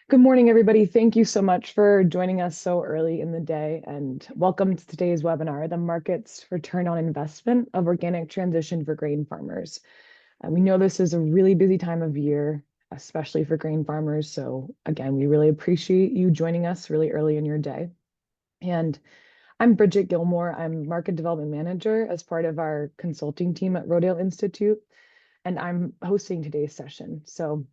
Good morning, everybody. Thank you so much for joining us so early in the day, and welcome to today's webinar, The Market's Return on Investment of Organic Transition for Grain Farmers. We know this is a really busy time of year, especially for grain farmers. So again, we really appreciate you joining us really early in your day. And I'm Bridget Gilmore. I'm Market Development Manager as part of our consulting team at Rodale Institute, and I'm hosting today's session. So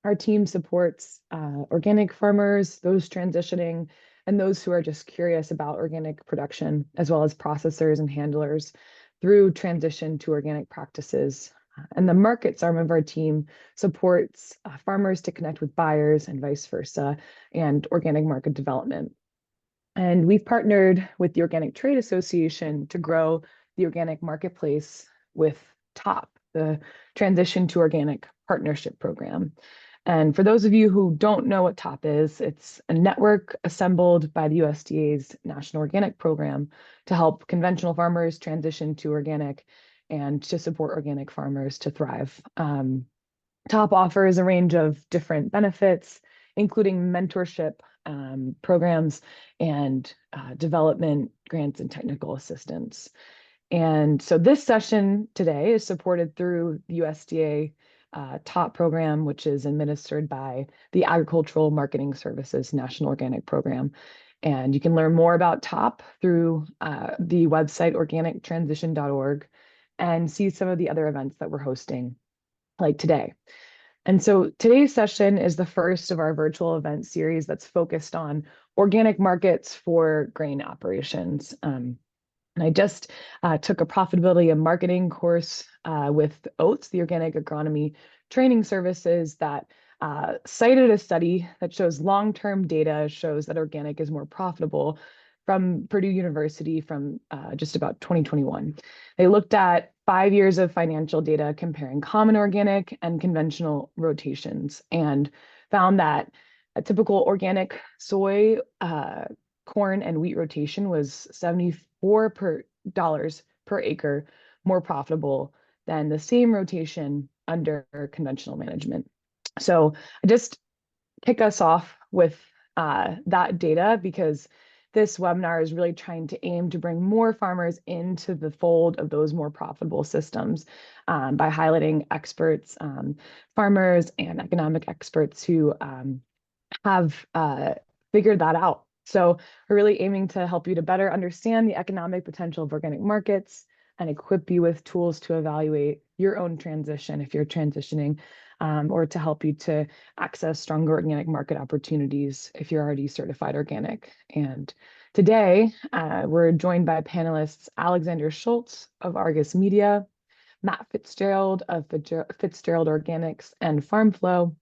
our team supports organic farmers, those transitioning, and those who are just curious about organic production, as well as processors and handlers through transition to organic practices. And the markets arm of our team supports farmers to connect with buyers and vice versa, and organic market development. And we've partnered with the Organic Trade Association to grow the organic marketplace with TOP, the Transition to Organic Partnership Program. And for those of you who don't know what TOP is, it's a network assembled by the USDA's National Organic Program to help conventional farmers transition to organic and to support organic farmers to thrive. TOP offers a range of different benefits, including mentorship programs and development grants and technical assistance. And so this session today is supported through the USDA TOP program, which is administered by the Agricultural Marketing Services National Organic Program. And you can learn more about TOP through the website organictransition.org and see some of the other events that we're hosting, like today. And so today's session is the first of our virtual event series that's focused on organic markets for grain operations. And I just took a profitability and marketing course with OATS, the Organic Agronomy Training Services, that cited a study that shows long-term data shows that organic is more profitable from Purdue University from just about 2021. They looked at 5 years of financial data comparing common organic and conventional rotations and found that a typical organic soy, corn, and wheat rotation was $74 per acre more profitable than the same rotation under conventional management. So I just kick us off with that data because this webinar is really trying to aim to bring more farmers into the fold of those more profitable systems by highlighting experts, farmers and economic experts who have figured that out. So we're really aiming to help you to better understand the economic potential of organic markets and equip you with tools to evaluate your own transition if you're transitioning, or to help you to access stronger organic market opportunities if you're already certified organic. And today, we're joined by panelists Alexander Schultz of Argus Media, Matt Fitzgerald of Fitzgerald Organics and FarmFlow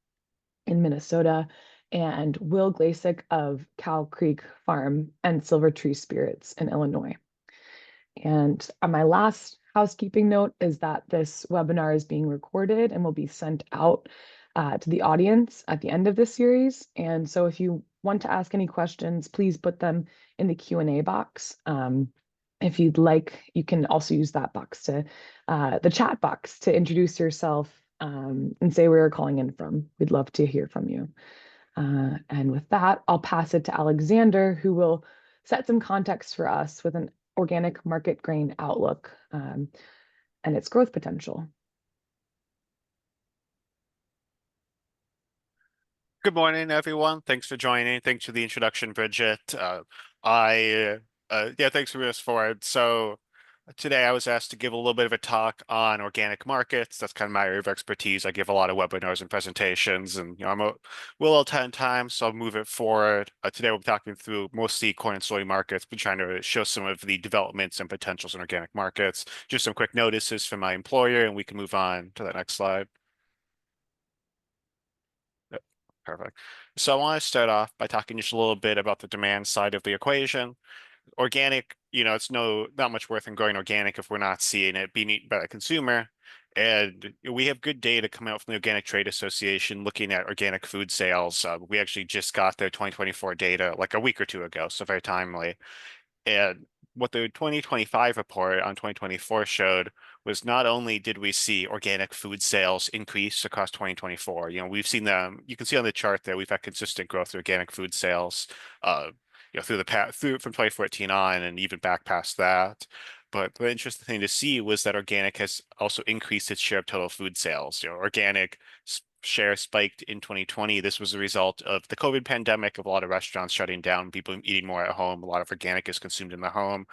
in Minnesota, and Will Glasick of Cow Creek Farm and Silver Tree Spirits in Illinois. And my last housekeeping note is that this webinar is being recorded and will be sent out to the audience at the end of this series. And so if you want to ask any questions, please put them in the Q&A box. If you'd like, you can also use that box to, the chat box, to introduce yourself and say where you're calling in from. We'd love to hear from you. And with that, I'll pass it to Alexander, who will set some context for us with an organic market grain outlook and its growth potential. Good morning, everyone. Thanks for joining. Thanks for the introduction, Bridget. Thanks for this forward. So today I was asked to give a little bit of a talk on organic markets. That's kind of my area of expertise. I give a lot of webinars and presentations, and we'll attend time, so I'll move it forward. Today we'll be talking through mostly corn and soy markets, but trying to show some of the developments and potentials in organic markets. Just some quick notices from my employer, and we can move on to the next slide. Perfect. So I want to start off by talking just a little bit about the demand side of the equation. Organic, it's not much worth in growing organic if we're not seeing it being eaten by the consumer. And we have good data coming out from the Organic Trade Association looking at organic food sales. We actually just got their 2024 data like a week or two ago, so very timely. And what the 2025 report on 2024 showed was not only did we see organic food sales increase across 2024, we've seen them, you can see on the chart there, we've had consistent growth in organic food sales, uh, through the past, through from 2014 on and even back past that. But the interesting thing to see was that organic has also increased its share of total food sales. Organic share spiked in 2020. This was a result of the COVID pandemic, of a lot of restaurants shutting down, people eating more at home. A lot of organic is consumed in the home,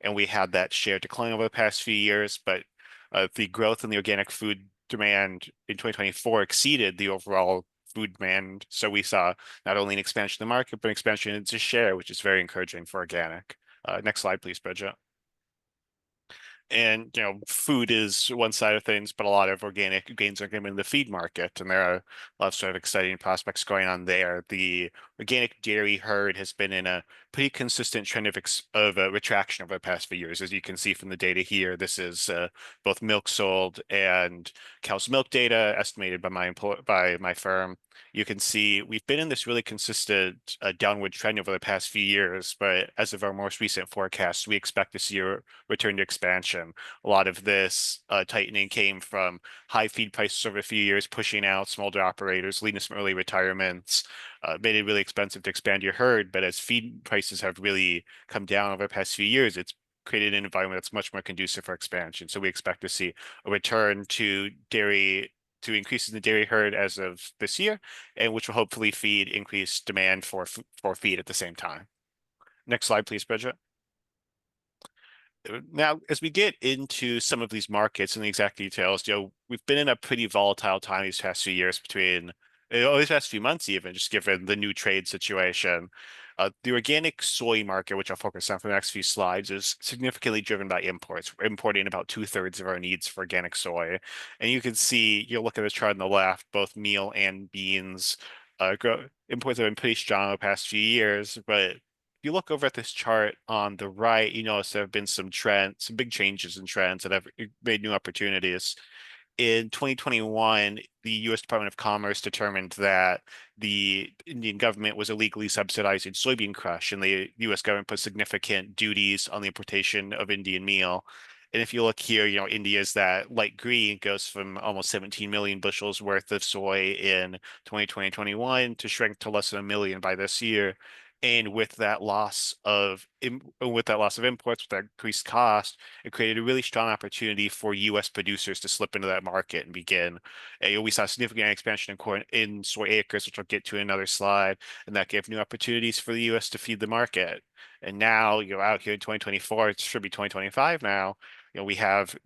and we had that share decline over the past few years. But the growth in the organic food demand in 2024 exceeded the overall food demand. So we saw not only an expansion of the market, but an expansion in its share, which is very encouraging for organic. Next slide, please, Bridget. And food is one side of things, but a lot of organic gains are coming in the feed market, and there are a lot of sort of exciting prospects going on there. The organic dairy herd has been in a pretty consistent trend of retraction over the past few years, as you can see from the data here. This is both milk sold and cow's milk data estimated by my firm. You can see we've been in this really consistent downward trend over the past few years, but as of our most recent forecasts, we expect to see a return to expansion. A lot of this tightening came from high feed prices over a few years, pushing out smaller operators, leading to some early retirements, made it really expensive to expand your herd. But as feed prices have really come down over the past few years, it's created an environment that's much more conducive for expansion. So we expect to see a return to increases in the dairy herd as of this year, and which will hopefully feed increased demand for feed at the same time. Next slide, please, Bridget. Now, as we get into some of these markets and the exact details, we've been in a pretty volatile time these past few years between, these past few months even, just given the new trade situation. The organic soy market, which I'll focus on for the next few slides, is significantly driven by imports. We're importing about 2/3 of our needs for organic soy. And you can see, you'll look at this chart on the left, both meal and beans. Imports have been pretty strong over the past few years, but you look over at this chart on the right, you notice there have been some big changes in trends that have made new opportunities. In 2021, the U.S. Department of Commerce determined that the Indian government was illegally subsidizing soybean crush, and the U.S. government put significant duties on the importation of Indian meal. And if you look here, India's that light green goes from almost 17 million bushels worth of soy in 2021 to shrink to less than a million by this year. And with that loss of imports, with that increased cost, it created a really strong opportunity for U.S. producers to slip into that market and begin. We saw significant expansion in soy acres, which I'll get to in another slide, and that gave new opportunities for the U.S. to feed the market. And now, out here in 2024, it should be 2025 now. We have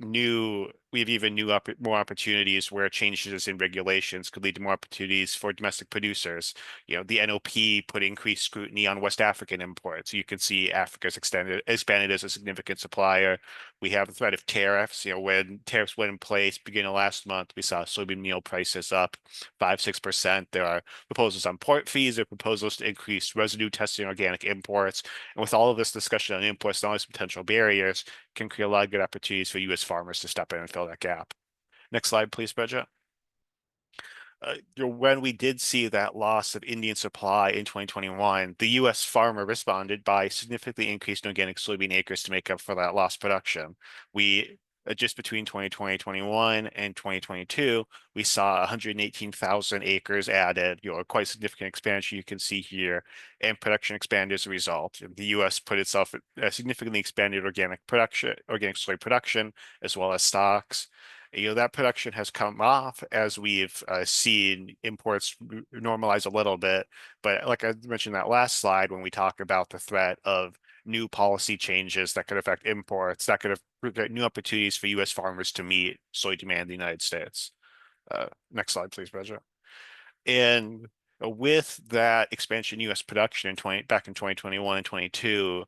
even more opportunities where changes in regulations could lead to more opportunities for domestic producers. The NOP put increased scrutiny on West African imports. You can see Africa's expanded as a significant supplier. We have the threat of tariffs. When tariffs went in place beginning of last month, we saw soybean meal prices up 5-6%. There are proposals on port fees. There are proposals to increase residue testing on organic imports. And with all of this discussion on imports and all these potential barriers, can create a lot of good opportunities for U.S. farmers to step in and fill that gap. Next slide, please, Bridget. When we did see that loss of Indian supply in 2021, the U.S. farmer responded by significantly increasing organic soybean acres to make up for that lost production. We just between 2021 and 2022, we saw 118,000 acres added, a quite significant expansion you can see here, and production expanded as a result. The U.S. put itself significantly expanded organic soy production, as well as stocks. That production has come off as we've seen imports normalize a little bit. But like I mentioned that last slide, when we talk about the threat of new policy changes that could affect imports, that could have new opportunities for U.S. farmers to meet soy demand in the United States. Next slide, please, Bridget. And with that expansion in U.S. production back in 2021 and 22,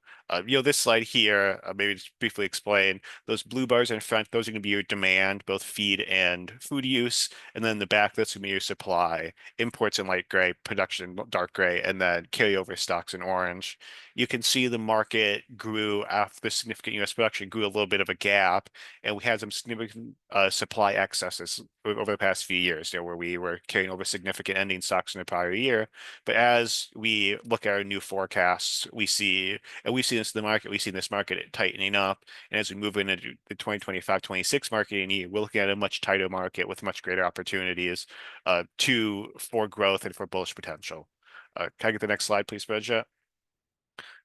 this slide here, maybe just briefly explain, those blue bars in front, those are going to be your demand, both feed and food use. And then the back, that's going to be your supply, imports in light gray, production in dark gray, and then carryover stocks in orange. You can see the market grew after the significant U.S. production, grew a little bit of a gap, and we had some significant supply excesses over the past few years, where we were carrying over significant ending stocks in the prior year. But as we look at our new forecasts, we see, and we've seen this in the market, we've seen this market tightening up. And as we move into the 2025-26 marketing year, we're looking at a much tighter market with much greater opportunities for growth and for bullish potential. Can I get the next slide, please, Bridget?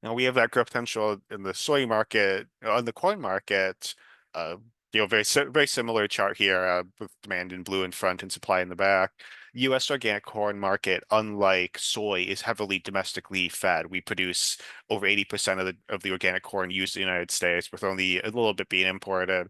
Now we have that growth potential in the soy market, on the corn market. Uh, very similar chart here with demand in blue in front and supply in the back. U.S. organic corn market, unlike soy, is heavily domestically fed. We produce over 80% of the organic corn used in the United States, with only a little bit being imported.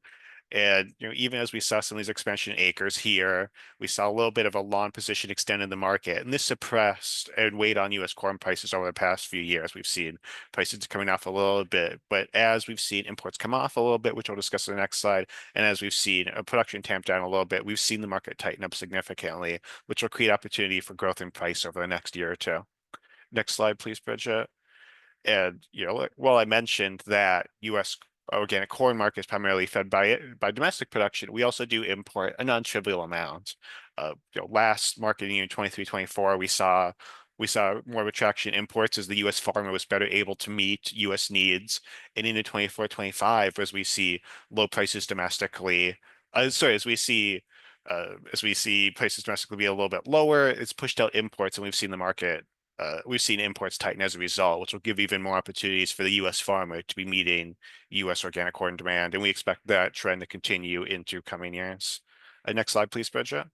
And even as we saw some of these expansion acres here, we saw a little bit of a long position extend in the market, and this suppressed and weighed on U.S. corn prices over the past few years. We've seen prices coming off a little bit, but as we've seen imports come off a little bit, which I'll discuss in the next slide, and as we've seen production tamp down a little bit, we've seen the market tighten up significantly, which will create opportunity for growth in price over the next year or two. Next slide, please, Bridget. And while I mentioned that U.S. organic corn market is primarily fed by domestic production, we also do import a non-trivial amount. Last marketing year, 23-24, we saw more of a traction in imports as the U.S. farmer was better able to meet U.S. needs. And into 24-25, as we see low prices domestically, as we see prices domestically be a little bit lower, it's pushed out imports, and we've seen imports tighten as a result, which will give even more opportunities for the U.S. farmer to be meeting U.S. organic corn demand. And we expect that trend to continue into coming years. Next slide, please, Bridget.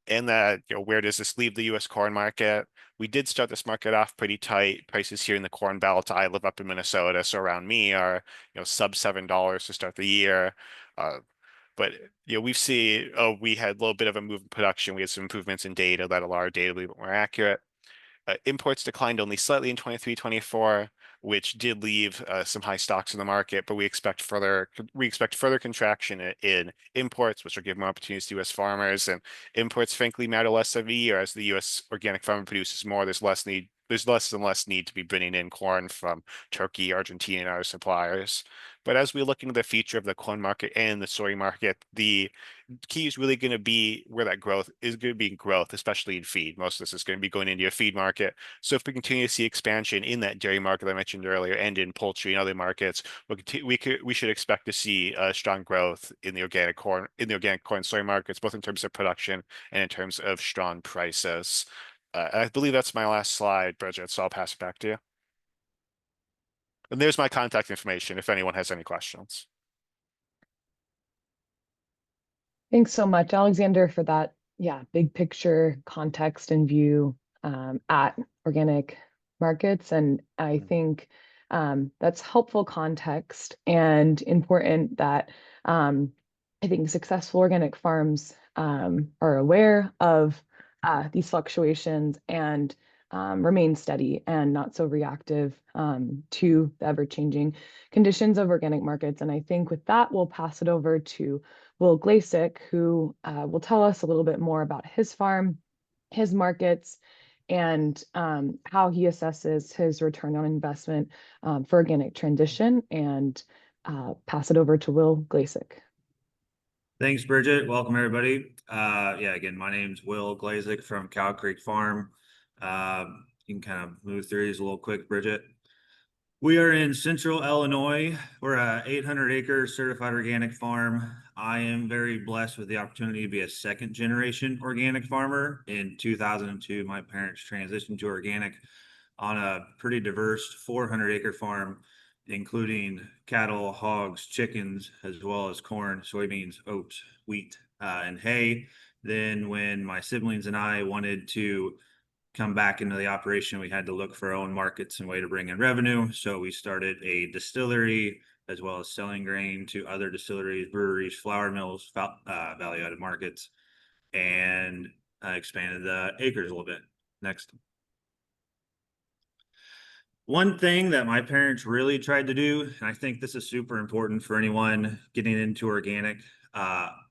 And that, where does this leave the U.S. corn market? We did start this market off pretty tight. Prices here in the Corn Belt, I live up in Minnesota, so around me are, sub $7 to start the year. But we had a little bit of a move in production. We had some improvements in data that allow our data to be a bit more accurate. Imports declined only slightly in 23-24, which did leave some high stocks in the market, but we expect further contraction in imports, which will give more opportunities to U.S. farmers. And imports, frankly, matter less every year as the U.S. organic farmer produces more. There's less and less need to be bringing in corn from Turkey, Argentina, and other suppliers. But as we look into the future of the corn market and the soy market, the key is really going to be where that growth is going to be growth, especially in feed. Most of this is going to be going into your feed market. So if we continue to see expansion in that dairy market I mentioned earlier, and in poultry and other markets, we should expect to see strong growth in the organic corn soy markets, both in terms of production and in terms of strong prices. I believe that's my last slide, Bridget, so I'll pass it back to you. And there's my contact information if anyone has any questions. Thanks so much, Alexander, for that, big picture context and view at organic markets. And I think that's helpful context and important that I think successful organic farms are aware of these fluctuations and remain steady and not so reactive to the ever-changing conditions of organic markets. And I think with that, we'll pass it over to Will Glasick, who will tell us a little bit more about his farm, his markets, and how he assesses his return on investment for organic transition. And pass it over to Will Glasick. Thanks, Bridget. Welcome, everybody. Again, my name's Will Glasick from Cow Creek Farm. You can kind of move through these a little quick, Bridget. We are in central Illinois. We're a 800-acre certified organic farm. I am very blessed with the opportunity to be a second-generation organic farmer. In 2002, my parents transitioned to organic on a pretty diverse 400-acre farm, including cattle, hogs, chickens, as well as corn, soybeans, oats, wheat, and hay. Then when my siblings and I wanted to come back into the operation, we had to look for our own markets and way to bring in revenue. So we started a distillery, as well as selling grain to other distilleries, breweries, flour mills, value-added markets, and expanded the acres a little bit. Next. One thing that my parents really tried to do, and I think this is super important for anyone getting into organic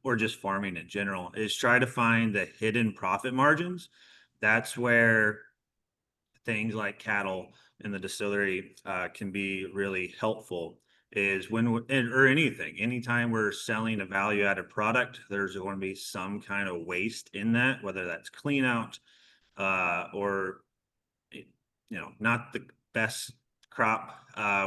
or just farming in general, is try to find the hidden profit margins. That's where things like cattle in the distillery can be really helpful. Is anytime we're selling a value-added product, there's going to be some kind of waste in that, whether that's clean out, or not the best crop,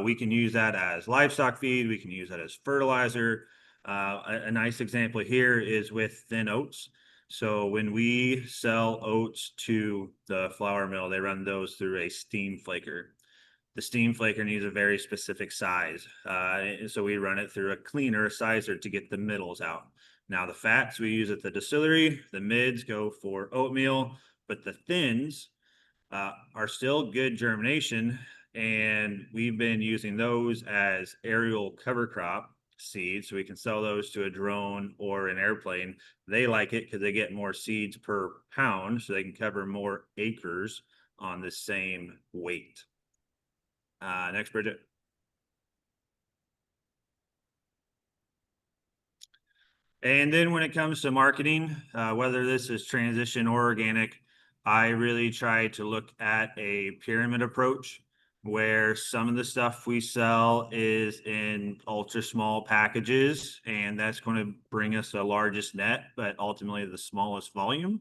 we can use that as livestock feed. We can use that as fertilizer. A nice example here is with thin oats. So when we sell oats to the flour mill, they run those through a steam flaker. The steam flaker needs a very specific size. So we run it through a cleaner, a sizer, to get the middles out. Now the fats we use at the distillery, the mids go for oatmeal, but the thins are still good germination. And we've been using those as aerial cover crop seeds. So we can sell those to a drone or an airplane. They like it because they get more seeds per pound. So they can cover more acres on the same weight. Next, Bridget. And then when it comes to marketing, whether this is transition or organic, I really try to look at a pyramid approach where some of the stuff we sell is in ultra small packages, and that's going to bring us the largest net, but ultimately the smallest volume.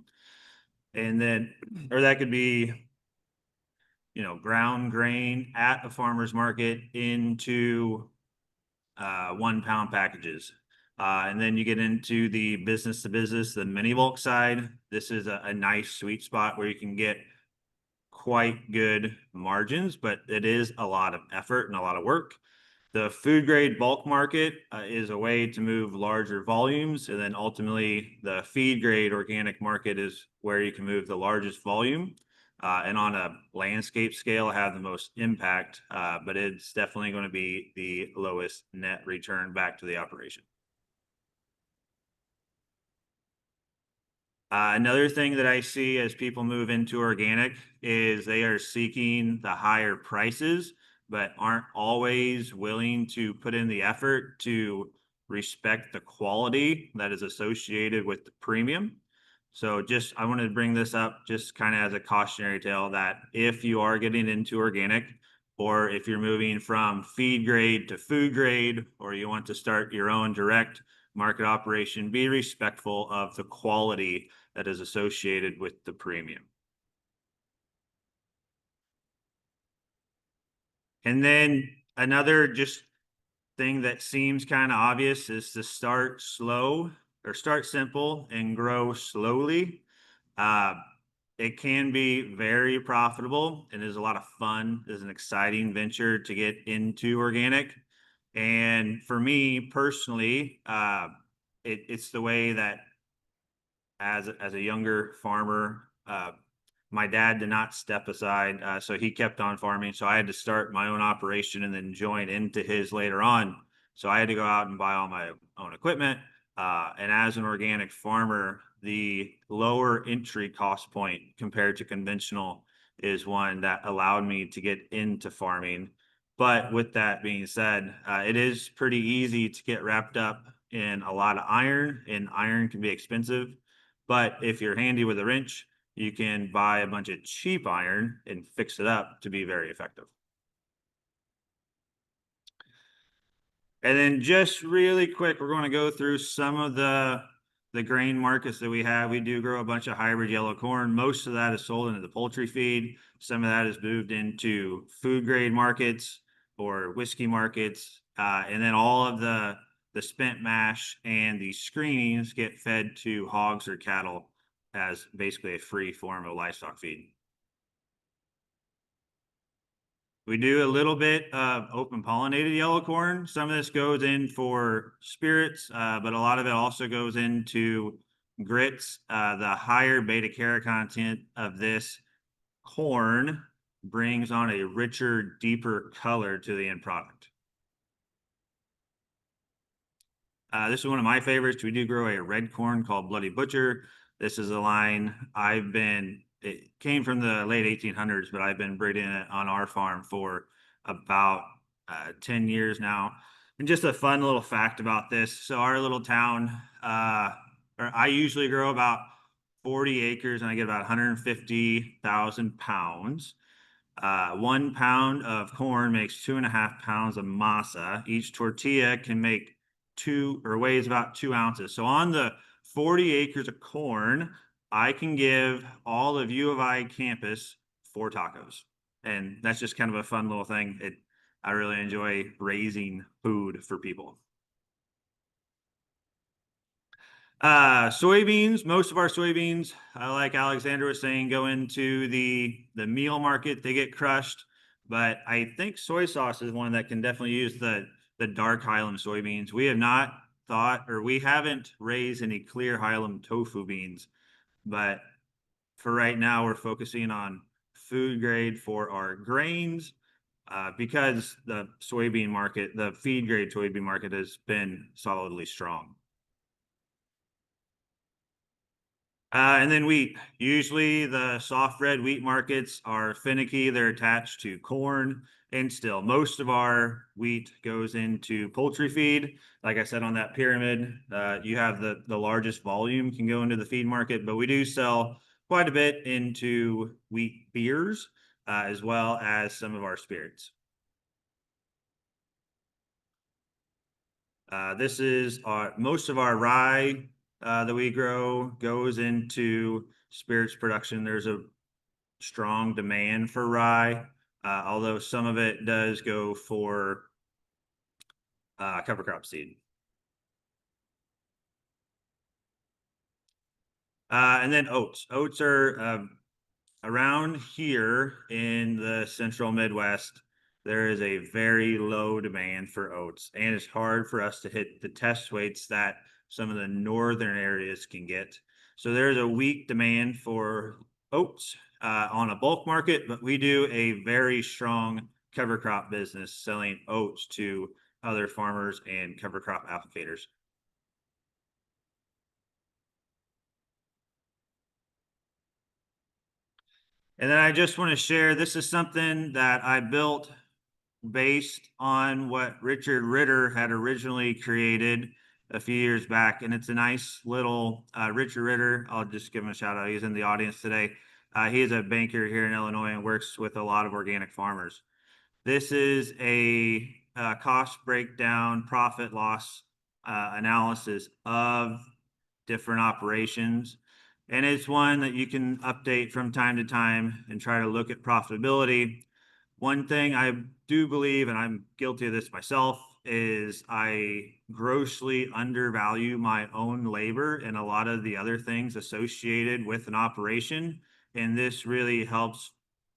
And then, or that could be, ground grain at a farmer's market into 1 pound packages. And then you get into the business to business, the mini bulk side. This is a nice sweet spot where you can get quite good margins, but it is a lot of effort and a lot of work. The food grade bulk market is a way to move larger volumes. And then ultimately the feed grade organic market is where you can move the largest volume. And on a landscape scale, have the most impact, but it's definitely going to be the lowest net return back to the operation. Another thing that I see as people move into organic is they are seeking the higher prices, but aren't always willing to put in the effort to respect the quality that is associated with the premium. So I wanted to bring this up just kind of as a cautionary tale that if you are getting into organic, or if you're moving from feed grade to food grade, or you want to start your own direct market operation, be respectful of the quality that is associated with the premium. And then another just thing that seems kind of obvious is to start slow or start simple and grow slowly. It can be very profitable and is a lot of fun. It's an exciting venture to get into organic. And for me personally, it's the way that as a younger farmer, my dad did not step aside, so he kept on farming. So I had to start my own operation and then join into his later on. So I had to go out and buy all my own equipment. And as an organic farmer, the lower entry cost point compared to conventional is one that allowed me to get into farming. But with that being said, it is pretty easy to get wrapped up in a lot of iron, and iron can be expensive. But if you're handy with a wrench, you can buy a bunch of cheap iron and fix it up to be very effective. And then just really quick, we're going to go through some of the grain markets that we have. We do grow a bunch of hybrid yellow corn. Most of that is sold into the poultry feed. Some of that is moved into food grade markets or whiskey markets. And then all of the spent mash and the screenings get fed to hogs or cattle as basically a free form of livestock feed. We do a little bit of open pollinated yellow corn. Some of this goes in for spirits, but a lot of it also goes into grits. The higher beta carotene content of this corn brings on a richer, deeper color to the end product. This is one of my favorites. We do grow a red corn called Bloody Butcher. This is a line it came from the late 1800s, but I've been breeding it on our farm for about 10 years now. And just a fun little fact about this. So our little town, I usually grow about 40 acres and I get about 150,000 pounds. 1 pound of corn makes 2.5 pounds of masa. Each tortilla can make weighs about 2 ounces. So on the 40 acres of corn, I can give all of U of I campus 4 tacos. And that's just kind of a fun little thing. I really enjoy raising food for people. Soybeans, most of our soybeans, like Alexander was saying, go into the meal market. They get crushed, but I think soy sauce is one that can definitely use the dark Highland soybeans. We have not thought, or we haven't raised any clear Highland tofu beans, but for right now, we're focusing on food grade for our grains, because the soybean market, the feed grade soybean market, has been solidly strong. And then wheat. Usually the soft red wheat markets are finicky. They're attached to corn, and still most of our wheat goes into poultry feed. Like I said, on that pyramid, you have the largest volume can go into the feed market, but we do sell quite a bit into wheat beers, as well as some of our spirits. This is most of our rye that we grow goes into spirits production. There's a strong demand for rye, although some of it does go for cover crop seed. And then oats. Oats are around here in the central Midwest. There is a very low demand for oats, and it's hard for us to hit the test weights that some of the northern areas can get. So there's a weak demand for oats on a bulk market, but we do a very strong cover crop business selling oats to other farmers and cover crop applicators. And then I just want to share, this is something that I built based on what Richard Ritter had originally created a few years back. And it's a nice little, Richard Ritter, I'll just give him a shout out. He's in the audience today. He is a banker here in Illinois and works with a lot of organic farmers. This is a cost breakdown, profit loss analysis of different operations. And it's one that you can update from time to time and try to look at profitability. One thing I do believe, and I'm guilty of this myself, is I grossly undervalue my own labor and a lot of the other things associated with an operation. And this really helps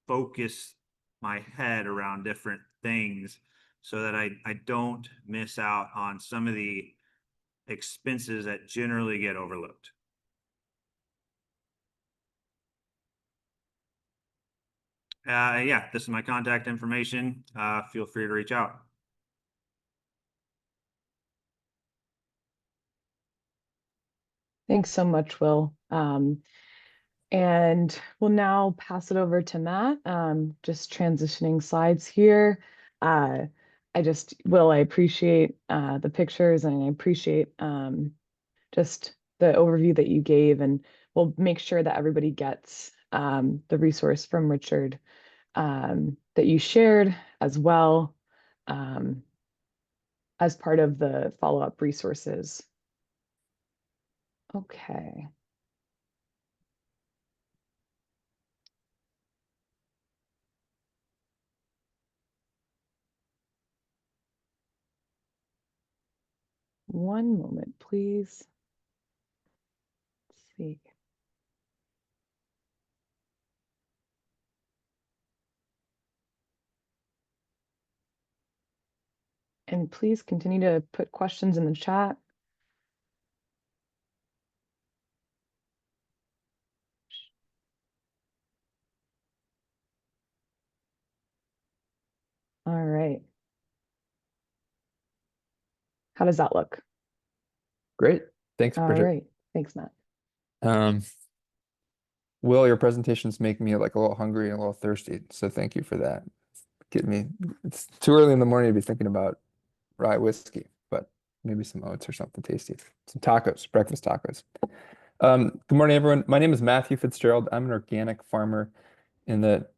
focus my head around different things so that I don't miss out on some of the expenses that generally get overlooked. Yeah, this is my contact information. Feel free to reach out. Thanks so much, Will. And we'll now pass it over to Matt. Just transitioning slides here. Will, I appreciate the pictures, and I appreciate just the overview that you gave, and we'll make sure that everybody gets the resource from Richard that you shared as well, as part of the follow-up resources. Okay. One moment, please. Let's see. And please continue to put questions in the chat. All right. How does that look? Great. Thanks, All Bridget. right. Thanks, Matt. Will, your presentation's making me like a little hungry and a little thirsty, so thank you for that. It's too early in the morning to be thinking about rye whiskey, but maybe some oats or something tasty. Some tacos, breakfast tacos. Good morning, everyone. My name is Matthew Fitzgerald. I'm an organic farmer in the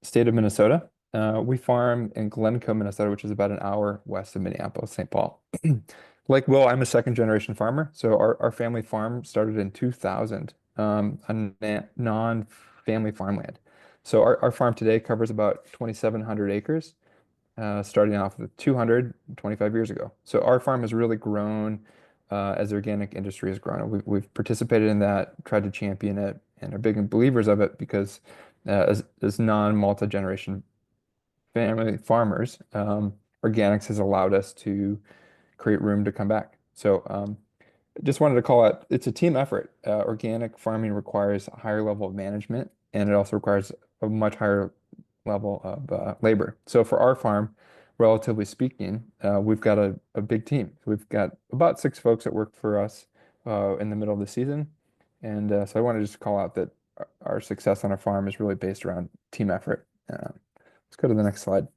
state of Minnesota. We farm in Glencoe, Minnesota, which is about an hour west of Minneapolis, St. Paul. Like Will, I'm a second generation farmer. So our family farm started in 2000 on non-family farmland. So our farm today covers about 2,700 acres, starting off with 200 25 years ago. So our farm has really grown as the organic industry has grown. We've participated in that, tried to champion it, and are big believers of it because as non-multi-generation family farmers, organics has allowed us to create room to come back. So just wanted to call out, it's a team effort. Organic farming requires a higher level of management, and it also requires a much higher level of labor. So for our farm, relatively speaking, we've got a big team. We've got about 6 folks that work for us in the middle of the season. And so I want to just call out that our success on our farm is really based around team effort. Let's go to the next slide.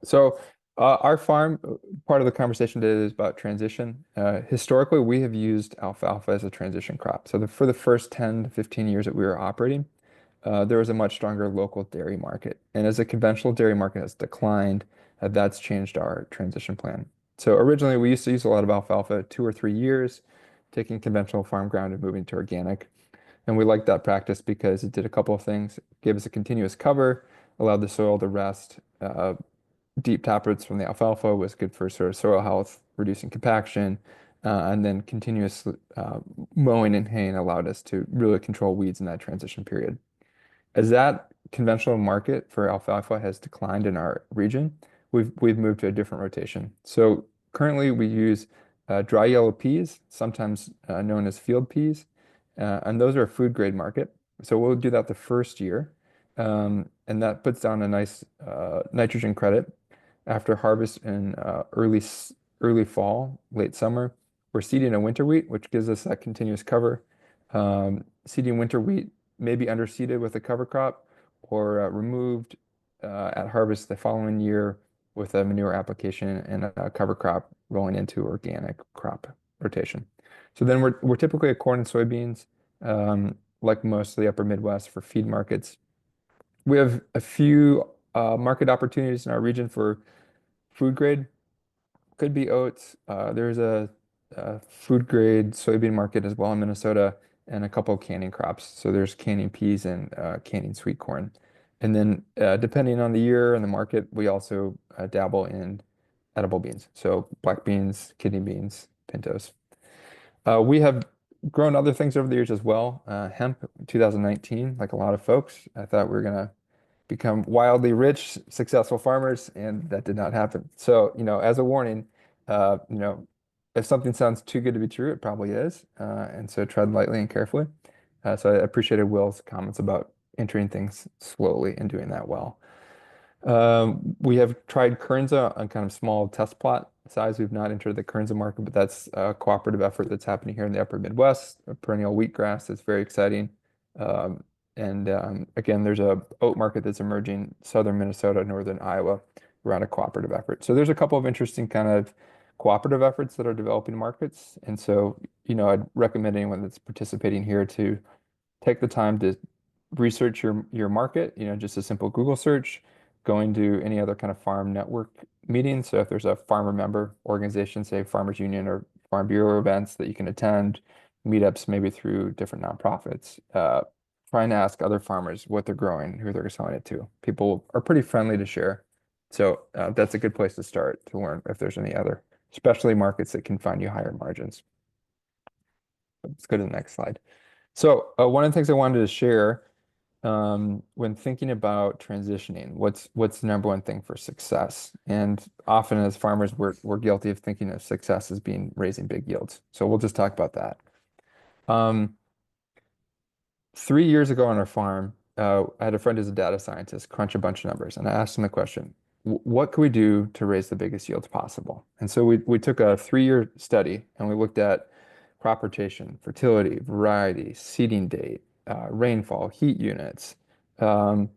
So our farm, part of the conversation today is about transition. Historically, we have used alfalfa as a transition crop. So for the first 10 to 15 years that we were operating, there was a much stronger local dairy market. And as the conventional dairy market has declined, that's changed our transition plan. So originally, we used to use a lot of alfalfa 2 or 3 years, taking conventional farm ground and moving to organic. And we liked that practice because it did a couple of things. It gave us a continuous cover, allowed the soil to rest. Deep taproots from the alfalfa was good for sort of soil health, reducing compaction, and then continuous mowing and haying allowed us to really control weeds in that transition period. As that conventional market for alfalfa has declined in our region, we've moved to a different rotation. So currently we use dry yellow peas, sometimes known as field peas, and those are a food grade market. So we'll do that the first year, and that puts down a nice nitrogen credit. After harvest in early fall, late summer, we're seeding a winter wheat, which gives us that continuous cover. Seeding winter wheat may be underseeded with a cover crop or removed at harvest the following year with a manure application and a cover crop rolling into organic crop rotation. So then we're typically a corn and soybeans, like most of the upper Midwest for feed markets. We have a few market opportunities in our region for food grade. Could be oats. There's a food grade soybean market as well in Minnesota, and a couple of canning crops. So there's canning peas and canning sweet corn. And then depending on the year and the market, we also dabble in edible beans. So black beans, kidney beans, pintos. We have grown other things over the years as well. Hemp 2019, like a lot of folks, I thought we were going to become wildly rich, successful farmers, and that did not happen. So, as a warning, if something sounds too good to be true, it probably is. And so tread lightly and carefully. So I appreciated Will's comments about entering things slowly and doing that well. We have tried Kernza on kind of small test plot size. We've not entered the Kernza market, but that's a cooperative effort that's happening here in the upper Midwest, a perennial wheatgrass that's very exciting. Again, there's a oat market that's emerging southern Minnesota, northern Iowa around a cooperative effort. So there's a couple of interesting kind of cooperative efforts that are developing markets. And so, I'd recommend anyone that's participating here to take the time to research your market, just a simple Google search, going to any other kind of farm network meetings. So if there's a farmer member organization, say Farmers Union or Farm Bureau events that you can attend, meetups maybe through different nonprofits, try and ask other farmers what they're growing, who they're selling it to. People are pretty friendly to share. So that's a good place to start to learn if there's any other, especially markets that can find you higher margins. Let's go to the next slide. So one of the things I wanted to share when thinking about transitioning, what's the number one thing for success? And often as farmers, we're guilty of thinking of success as being raising big yields. So we'll just talk about that. 3 years ago on our farm, I had a friend who's a data scientist crunch a bunch of numbers, and I asked him the question, what can we do to raise the biggest yields possible? And so we took a 3-year study and we looked at crop rotation, fertility, variety, seeding date, rainfall, heat units. And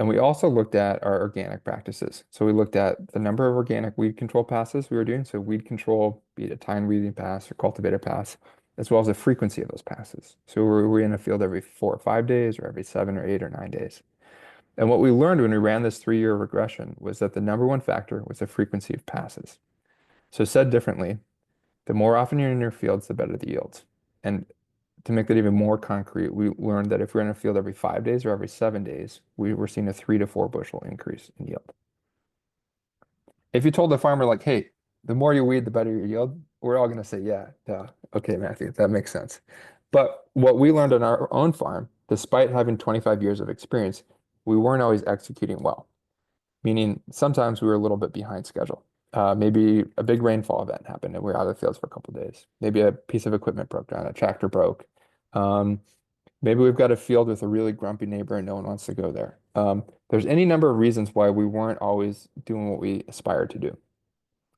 we also looked at our organic practices. So we looked at the number of organic weed control passes we were doing. So weed control, be it a tine weeding pass or cultivator pass, as well as the frequency of those passes. So were we in a field every 4 or 5 days or every 7 or 8 or 9 days? And what we learned when we ran this 3-year regression was that the number one factor was the frequency of passes. So said differently, the more often you're in your fields, the better the yields. And to make that even more concrete, we learned that if we're in a field every 5 days or every 7 days, we were seeing a 3 to 4 bushel increase in yield. If you told the farmer like, hey, the more you weed, the better your yield, we're all going to say, yeah, okay, Matthew, that makes sense. But what we learned on our own farm, despite having 25 years of experience, we weren't always executing well, meaning sometimes we were a little bit behind schedule. Maybe a big rainfall event happened and we were out of the fields for a couple of days. Maybe a piece of equipment broke down, a tractor broke. Maybe we've got a field with a really grumpy neighbor and no one wants to go there. There's any number of reasons why we weren't always doing what we aspired to do.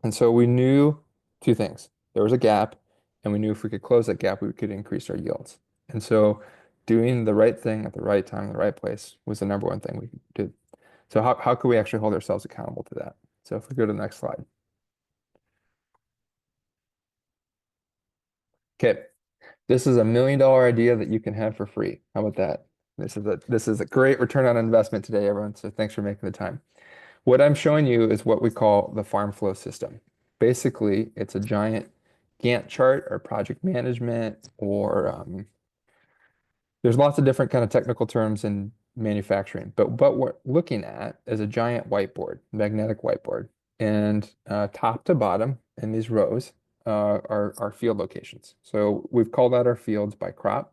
And so we knew two things. There was a gap, and we knew if we could close that gap, we could increase our yields. And so doing the right thing at the right time, in the right place was the number one thing we did. So how could we actually hold ourselves accountable to that? So if we go to the next slide. Okay, this is $1 million idea that you can have for free. How about that? This is a great return on investment today, everyone. So thanks for making the time. What I'm showing you is what we call the farm flow system. Basically, it's a giant Gantt chart or project management, or there's lots of different kind of technical terms in manufacturing. But what we're looking at is a giant whiteboard, magnetic whiteboard. And top to bottom in these rows are field locations. So we've called out our fields by crop.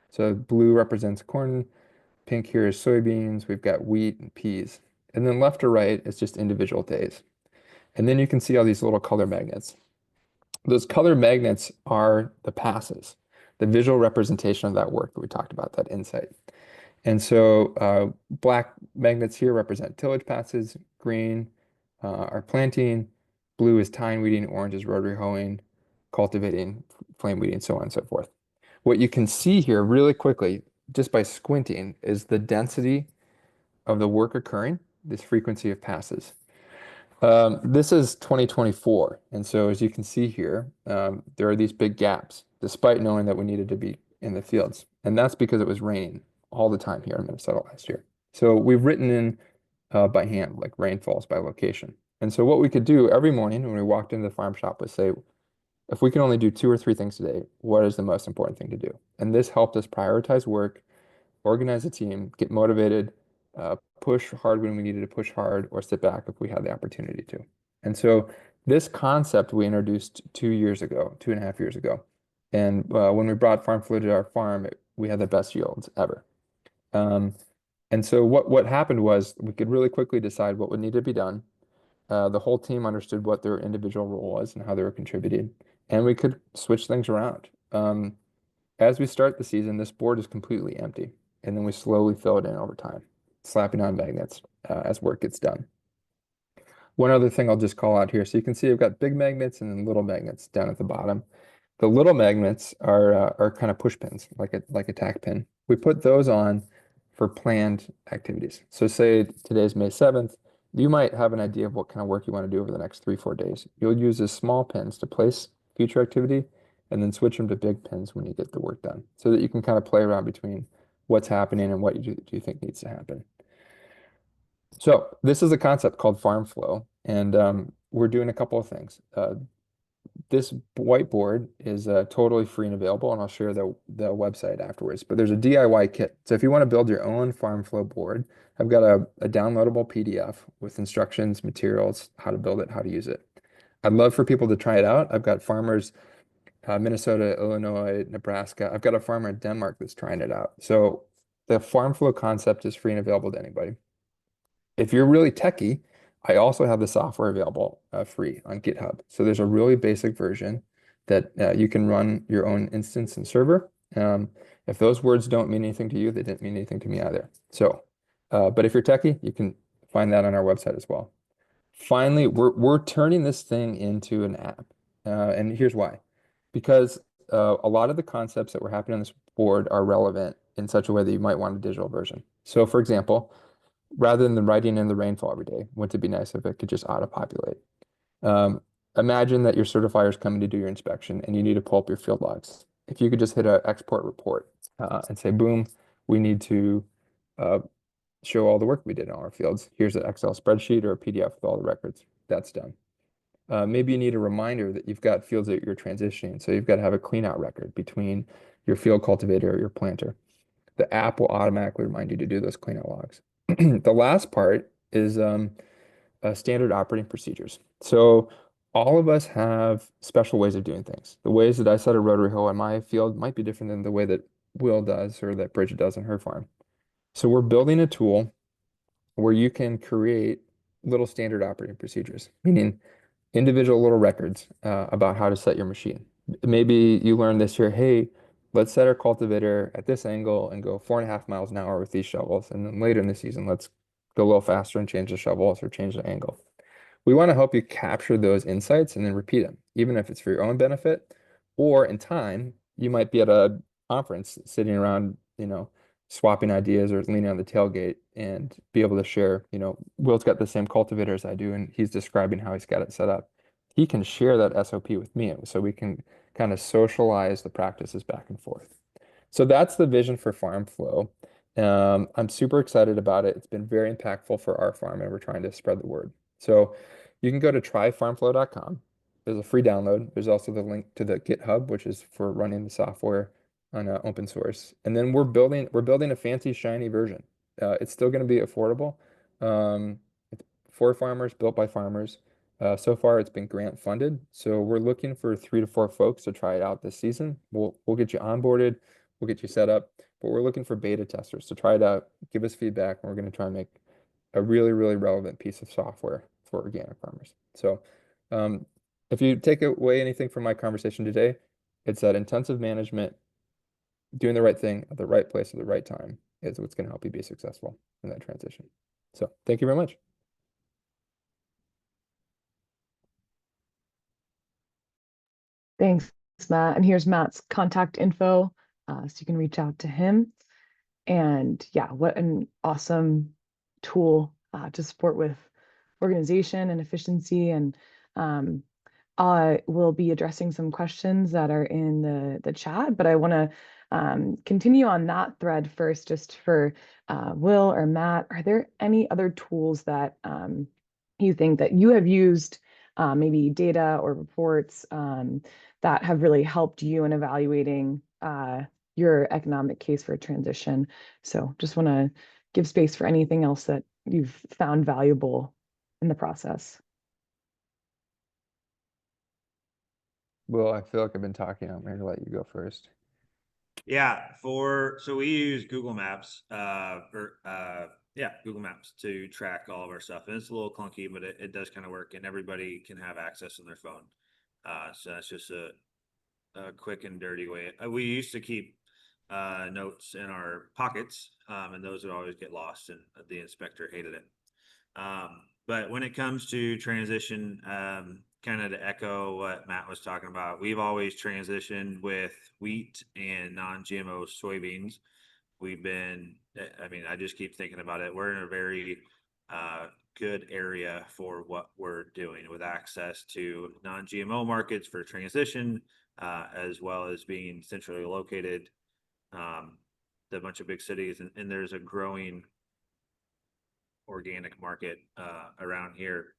So blue represents corn, pink here is soybeans, we've got wheat and peas. And then left to right is just individual days. And then you can see all these little color magnets. Those color magnets are the passes, the visual representation of that work that we talked about, that insight. And so black magnets here represent tillage passes, green are planting, blue is tine weeding, orange is rotary hoeing, cultivating, flame weeding, so on and so forth. What you can see here really quickly, just by squinting, is the density of the work occurring, this frequency of passes. This is 2024, and so as you can see here, there are these big gaps, despite knowing that we needed to be in the fields. And that's because it was raining all the time here in Minnesota last year. So we've written in by hand, like rainfalls by location. And so what we could do every morning when we walked into the farm shop was say, if we can only do 2 or 3 things today, what is the most important thing to do? And this helped us prioritize work, organize a team, get motivated, push hard when we needed to push hard, or sit back if we had the opportunity to. And so this concept we introduced 2 and a half years ago. And when we brought farm flow to our farm, we had the best yields ever. And so what happened was we could really quickly decide what would need to be done. The whole team understood what their individual role was and how they were contributing, and we could switch things around. As we start the season, this board is completely empty, and then we slowly fill it in over time, slapping on magnets as work gets done. One other thing I'll just call out here. So you can see I've got big magnets and then little magnets down at the bottom. The little magnets are kind of push pins, like a tack pin. We put those on for planned activities. So say today's May 7th, you might have an idea of what kind of work you want to do over the next 3-4 days. You'll use these small pins to place future activity and then switch them to big pins when you get the work done, so that you can kind of play around between what's happening and what do you think needs to happen. So this is a concept called farm flow, and we're doing a couple of things. This whiteboard is totally free and available, and I'll share the website afterwards. But there's a DIY kit. So if you want to build your own farm flow board, I've got a downloadable PDF with instructions, materials, how to build it, how to use it. I'd love for people to try it out. I've got farmers Minnesota, Illinois, Nebraska. I've got a farmer in Denmark that's trying it out. So the farm flow concept is free and available to anybody. If you're really techie, I also have the software available free on GitHub. So there's a really basic version that you can run your own instance and server. If those words don't mean anything to you, they didn't mean anything to me either. So, but if you're techie, you can find that on our website as well. Finally, we're turning this thing into an app. And here's why. Because a lot of the concepts that were happening on this board are relevant in such a way that you might want a digital version. So for example, rather than writing in the rainfall every day, wouldn't it be nice if it could just auto-populate? Imagine that your certifier is coming to do your inspection and you need to pull up your field logs. If you could just hit an export report and say, boom, we need to show all the work we did in all our fields. Here's an Excel spreadsheet or a PDF with all the records. That's done. Maybe you need a reminder that you've got fields that you're transitioning. So you've got to have a clean out record between your field cultivator or your planter. The app will automatically remind you to do those cleanout logs. The last part is standard operating procedures. So all of us have special ways of doing things. The ways that I set a rotary hoe in my field might be different than the way that Will does or that Bridget does on her farm. So we're building a tool where you can create little standard operating procedures, meaning individual little records about how to set your machine. Maybe you learned this year, hey, let's set our cultivator at this angle and go 4.5 miles an hour with these shovels. And then later in the season, let's go a little faster and change the shovels or change the angle. We want to help you capture those insights and then repeat them, even if it's for your own benefit or in time, you might be at a conference sitting around, swapping ideas or leaning on the tailgate and be able to share, Will's got the same cultivator as I do, and he's describing how he's got it set up. He can share that SOP with me so we can kind of socialize the practices back and forth. So that's the vision for Farm Flow. I'm super excited about it. It's been very impactful for our farm, and we're trying to spread the word. So you can go to tryfarmflow.com. There's a free download. There's also the link to the GitHub, which is for running the software on open source. And then we're building a fancy, shiny version. It's still going to be affordable. It's for farmers, built by farmers. So far, it's been grant funded. So we're looking for 3 to 4 folks to try it out this season. We'll get you onboarded. We'll get you set up. But we're looking for beta testers to try it out, give us feedback, and we're going to try and make a really, really relevant piece of software for organic farmers. So if you take away anything from my conversation today, it's that intensive management, doing the right thing at the right place at the right time is what's going to help you be successful in that transition. So thank you very much. Thanks, Matt. And here's Matt's contact info, so you can reach out to him. And yeah, what an awesome tool to support with organization and efficiency. And I will be addressing some questions that are in the chat, but I want to continue on that thread first, just for Will or Matt. Are there any other tools that you think that you have used, maybe data or reports, that have really helped you in evaluating your economic case for a transition? So just want to give space for anything else that you've found valuable in the process. Well, I feel like I've been talking. I'm going to let you go first. Yeah, so we use Google Maps, Google Maps to track all of our stuff, and it's a little clunky, but it does kind of work, and everybody can have access on their phone. So that's just a quick and dirty way. We used to keep notes in our pockets, and those would always get lost, and the inspector hated it. But when it comes to transition, kind of to echo what Matt was talking about, we've always transitioned with wheat and non-GMO soybeans. I just keep thinking about it. We're in a very good area for what we're doing with access to non-GMO markets for transition, as well as being centrally located, the bunch of big cities, and there's a growing organic market around here.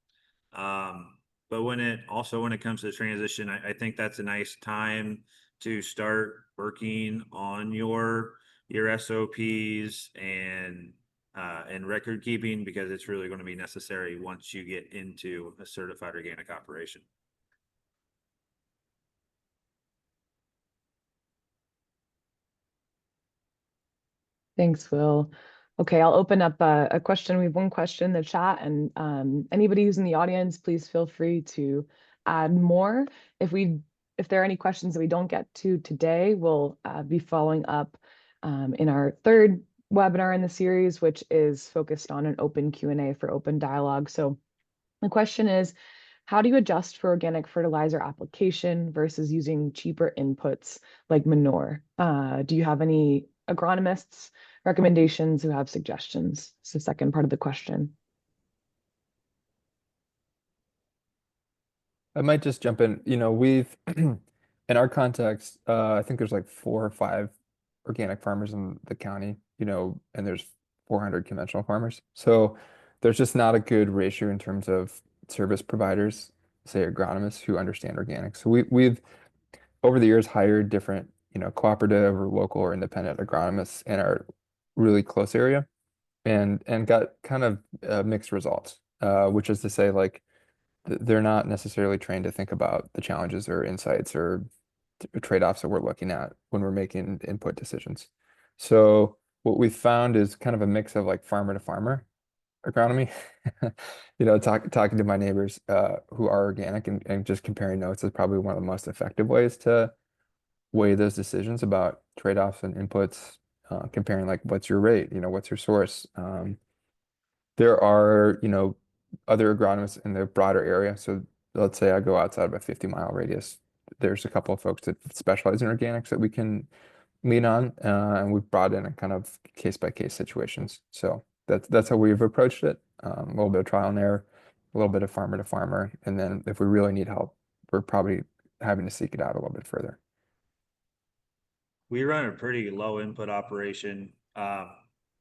But when it comes to the transition, I think that's a nice time to start working on your SOPs and record keeping, because it's really going to be necessary once you get into a certified organic operation. Thanks, Will. Okay, I'll open up a question. We have one question in the chat, and anybody who's in the audience, please feel free to add more. If there are any questions that we don't get to today, we'll be following up in our third webinar in the series, which is focused on an open Q&A for open dialogue. So the question is, how do you adjust for organic fertilizer application versus using cheaper inputs like manure? Do you have any agronomists recommendations who have suggestions? It's the second part of the question. I might just jump in. We've in our context, I think there's like 4 or 5 organic farmers in the county, and there's 400 conventional farmers. So there's just not a good ratio in terms of service providers, say agronomists who understand organic. So we've over the years hired different, cooperative or local or independent agronomists in our really close area, and got kind of mixed results, which is to say, like, they're not necessarily trained to think about the challenges or insights or trade-offs that we're looking at when we're making input decisions. So what we found is kind of a mix of like farmer to farmer agronomy. Talking to my neighbors who are organic, and just comparing notes is probably one of the most effective ways to weigh those decisions about trade-offs and inputs, comparing like what's your rate, what's your source. There are, other agronomists in the broader area. So let's say I go outside of a 50-mile radius. There's a couple of folks that specialize in organics that we can lean on, and we've brought in a kind of case by case situations. So that's how we've approached it. A little bit of trial and error, a little bit of farmer to farmer, and then if we really need help, we're probably having to seek it out a little bit further. We run a pretty low input operation, or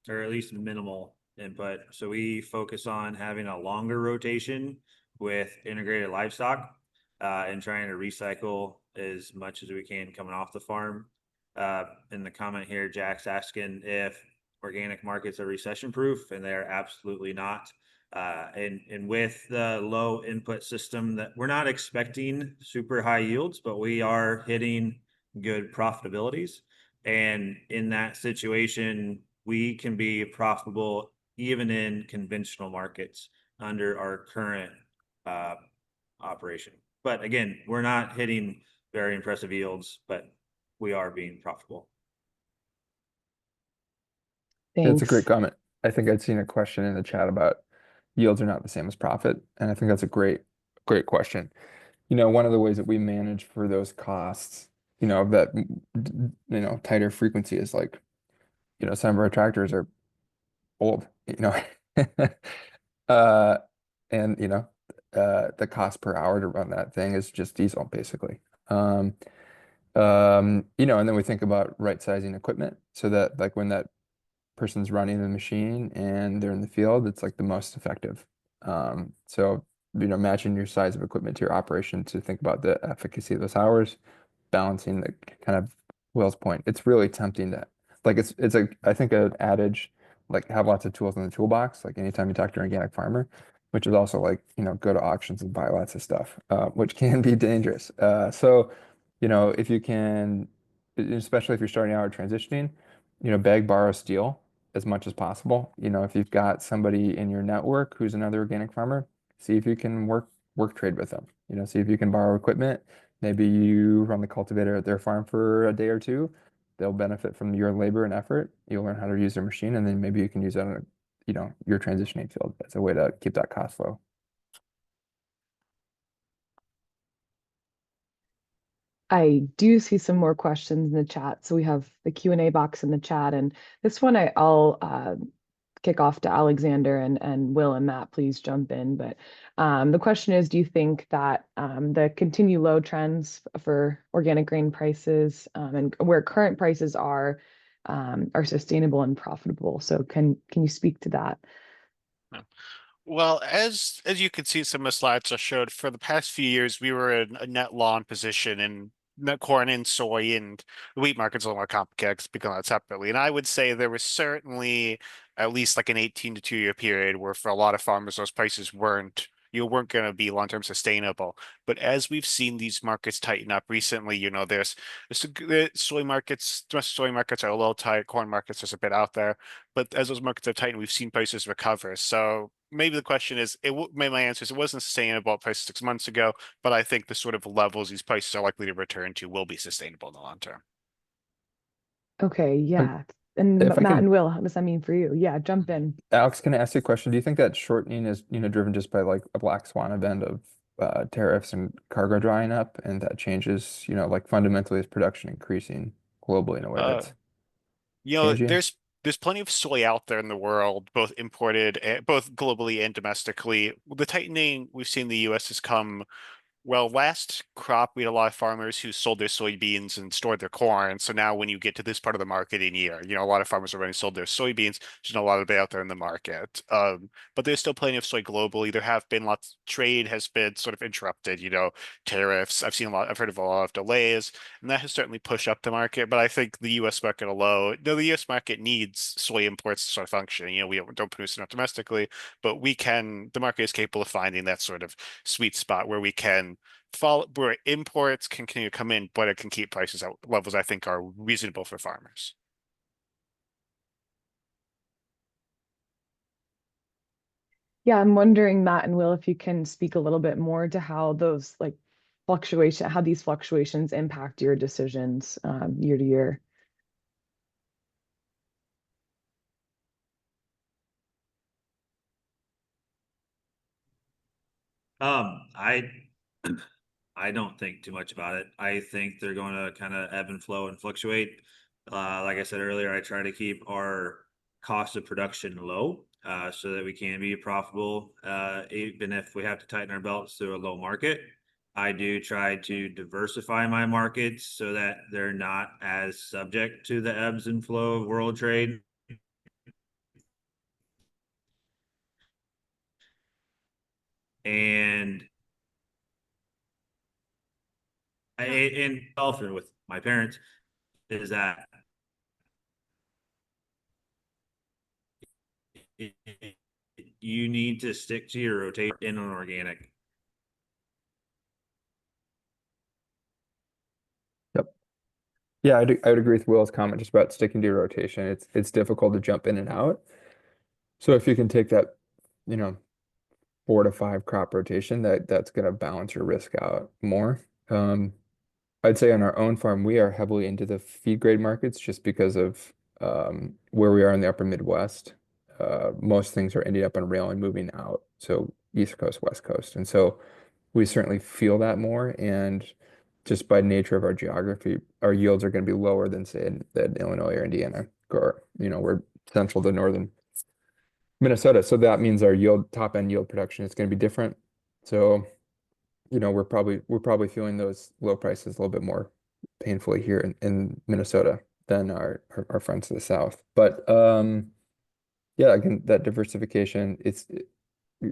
at least minimal input. So we focus on having a longer rotation with integrated livestock, and trying to recycle as much as we can coming off the farm. In the comment here, Jack's asking if organic markets are recession proof, and they're absolutely not. And with the low input system, that we're not expecting super high yields, but we are hitting good profitabilities. And in that situation, we can be profitable even in conventional markets under our current operation. But again, we're not hitting very impressive yields, but we are being profitable. That's a great Thanks. comment. I think I'd seen a question in the chat about yields are not the same as profit, and I think that's a great question. One of the ways that we manage for those costs, that tighter frequency is like, some of our tractors are old, uh, and the cost per hour to run that thing is just diesel, basically. And then we think about right sizing equipment so that like when that person's running the machine and they're in the field, it's like the most effective. So, matching your size of equipment to your operation to think about the efficacy of those hours, balancing the kind of Will's point. It's really tempting to like it's a I think an adage like have lots of tools in the toolbox. Like anytime you talk to an organic farmer, which is also like go to auctions and buy lots of stuff, which can be dangerous. So, if you can, especially if you're starting out or transitioning, beg, borrow, steal as much as possible. If you've got somebody in your network who's another organic farmer, see if you can work trade with them. See if you can borrow equipment. Maybe you run the cultivator at their farm for a day or two. They'll benefit from your labor and effort. You'll learn how to use their machine, and then maybe you can use that on your transitioning field as a way to keep that cost low. I do see some more questions in the chat. So we have the Q&A box in the chat, and this one I'll kick off to Alexander, and Will and Matt, please jump in. But the question is, do you think that the continued low trends for organic grain prices and where current prices are sustainable and profitable? So can you speak to that? Well, as you can see, some of the slides I showed for the past few years, we were in a net long position in net corn and soy, and the wheat market's a little more complicated because we that separately. And I would say there was certainly at least like an 18 to 2 year period where for a lot of farmers, those prices weren't going to be long-term sustainable. But as we've seen these markets tighten up recently, the soy markets, domestic soy markets are a little tight, corn markets are a bit out there. But as those markets have tightened, we've seen prices recover. So maybe the question is, maybe my answer is it wasn't sustainable at price 6 months ago, but I think the sort of levels these prices are likely to return to will be sustainable in the long term. Okay, And yeah. And if I Matt can, and Will, what does that mean for you? Yeah, jump in. Alex, can I ask you a question? Do you think that shortening is, driven just by like a black swan event of tariffs and cargo drying up, and that changes, like fundamentally is production increasing globally in a way Uh, that's You know, changing? there's plenty of soy out there in the world, both imported, both globally and domestically. The tightening we've seen in the U.S. has come Well, last crop, we had a lot of farmers who sold their soybeans and stored their corn. So now when you get to this part of the marketing year, a lot of farmers have already sold their soybeans. There's not a lot of it out there in the market. But there's still plenty of soy globally. There have been lots, trade has been sort of interrupted, tariffs. I've heard of a lot of delays, and that has certainly pushed up the market. But I think the US market alone, no, the US market needs soy imports to sort of function. We don't produce enough domestically, but the market is capable of finding that sort of sweet spot where we can where imports can continue to come in, but it can keep prices at levels I think are reasonable for farmers. Yeah, I'm wondering, Matt and Will, if you can speak a little bit more to how those how these fluctuations impact your decisions year to year. I I don't think too much about it. I think they're going to kind of ebb and flow and fluctuate. Like I said earlier, I try to keep our cost of production low, so that we can be profitable, even if we have to tighten our belts through a low market. I do try to diversify my markets so that they're not as subject to the ebbs and flow of world trade. And often with my parents is that you need to stick to your rotation in an organic. Yep. Yeah, I would agree with Will's comment just about sticking to your rotation. It's difficult to jump in and out. So if you can take that, you know, 4 to 5 crop rotation, that's going to balance your risk out more. I'd say on our own farm, we are heavily into the feed grade markets just because of where we are in the upper Midwest. Most things are ending up on rail and moving out. So East Coast, West Coast. And so we certainly feel that more. And just by nature of our geography, our yields are going to be lower than, say, in Illinois or Indiana, or, we're central to northern Minnesota. So that means our top end yield production is going to be different. So we're probably feeling those low prices a little bit more painfully here in Minnesota than our friends to the south. But yeah, again, that diversification,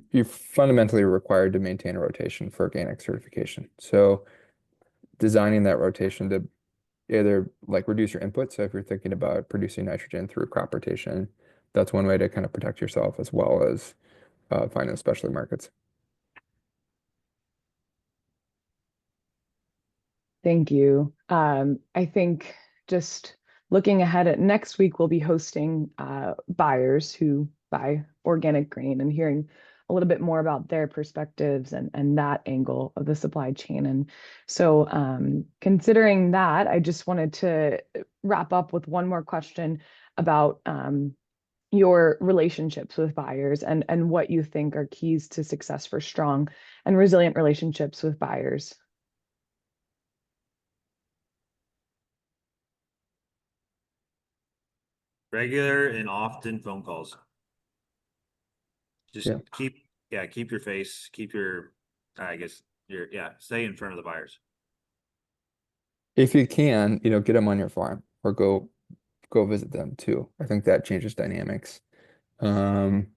you're fundamentally required to maintain a rotation for organic certification. So designing that rotation to either reduce your input. So if you're thinking about producing nitrogen through crop rotation, that's one way to kind of protect yourself as well as finding specialty markets. Thank you. I think just looking ahead at next week, we'll be hosting buyers who buy organic grain and hearing a little bit more about their perspectives and that angle of the supply chain. And so considering that, I just wanted to wrap up with one more question about your relationships with buyers and what you think are keys to success for strong and resilient relationships with buyers. Regular and often phone calls. Just Yeah. keep your face, stay in front of the buyers. If you can, get them on your farm or go visit them too. I think that changes dynamics. Um,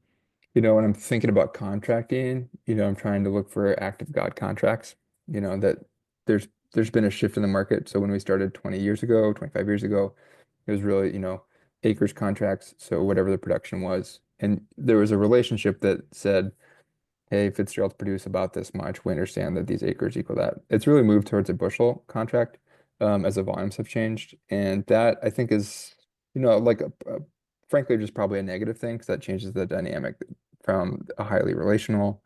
when I'm thinking about contracting, I'm trying to look for active God contracts, that there's been a shift in the market. So when we started 20 years ago, 25 years ago, it was really, acres contracts. So whatever the production was. And there was a relationship that said, hey, Fitzgerald's produce about this much. We understand that these acres equal that. It's really moved towards a bushel contract as the volumes have changed. And that I think is, frankly, just probably a negative thing because that changes the dynamic from a highly relational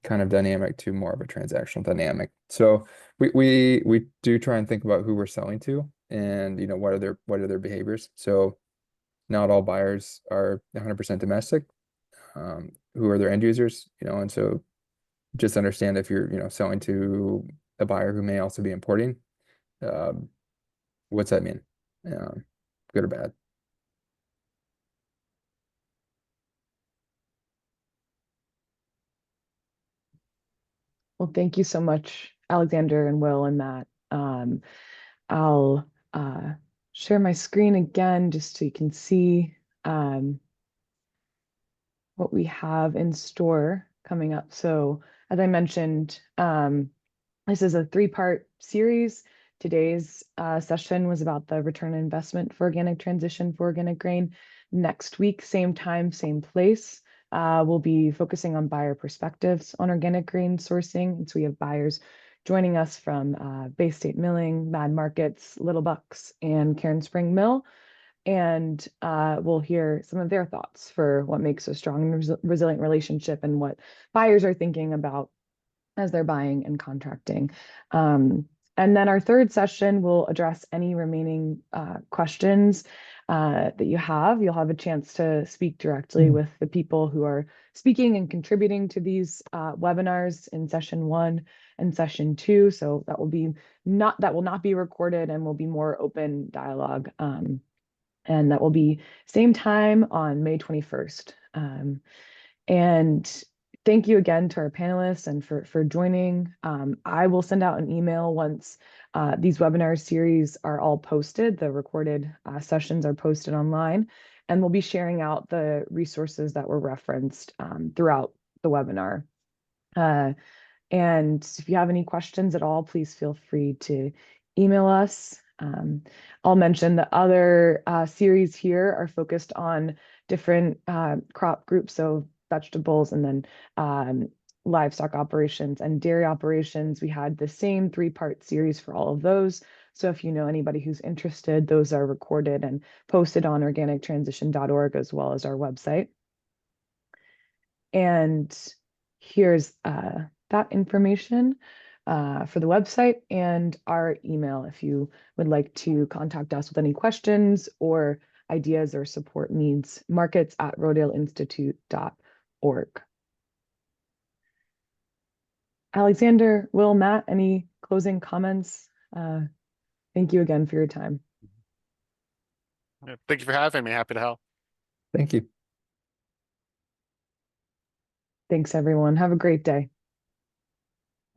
kind of dynamic to more of a transactional dynamic. So we do try and think about who we're selling to and what are their behaviors. So not all buyers are 100% domestic. Who are their end users, and so just understand if you're, selling to a buyer who may also be importing, what's that mean? Good or bad? Well, Well, thank you so much, Alexander and Will and Matt. I'll share my screen again just so you can see what we have in store coming up. So as I mentioned, this is a three-part series. Today's session was about the return on investment for organic transition for organic grain. Next week, same time, same place. We'll be focusing on buyer perspectives on organic grain sourcing. And so we have buyers joining us from Bay State Milling, Mad Markets, Little Bucks, and Cairn Spring Mill. And we'll hear some of their thoughts for what makes a strong and resilient relationship and what buyers are thinking about as they're buying and contracting. And then our third session will address any remaining questions that you have. You'll have a chance to speak directly with the people who are speaking and contributing to these webinars in session 1 and session 2. So that will not be recorded and will be more open dialogue. And that will be same time on May 21st. And thank you again to our panelists and for joining. I will send out an email once these webinar series are all posted. The recorded sessions are posted online, and we'll be sharing out the resources that were referenced throughout the webinar. And if you have any questions at all, please feel free to email us. I'll mention the other series here are focused on different crop groups, so vegetables and then livestock operations and dairy operations. We had the same 3-part series for all of those. So if you know anybody who's interested, those are recorded and posted on organictransition.org as well as our website. And here's that information for the website and our email if you would like to contact us with any questions or ideas or support needs, markets@rodeleinstitute.org. Alexander, Will, Matt, any closing comments? Thank you again for your time. Thank you for having me. Happy to help. Thank you. Thanks, everyone. Have a great day.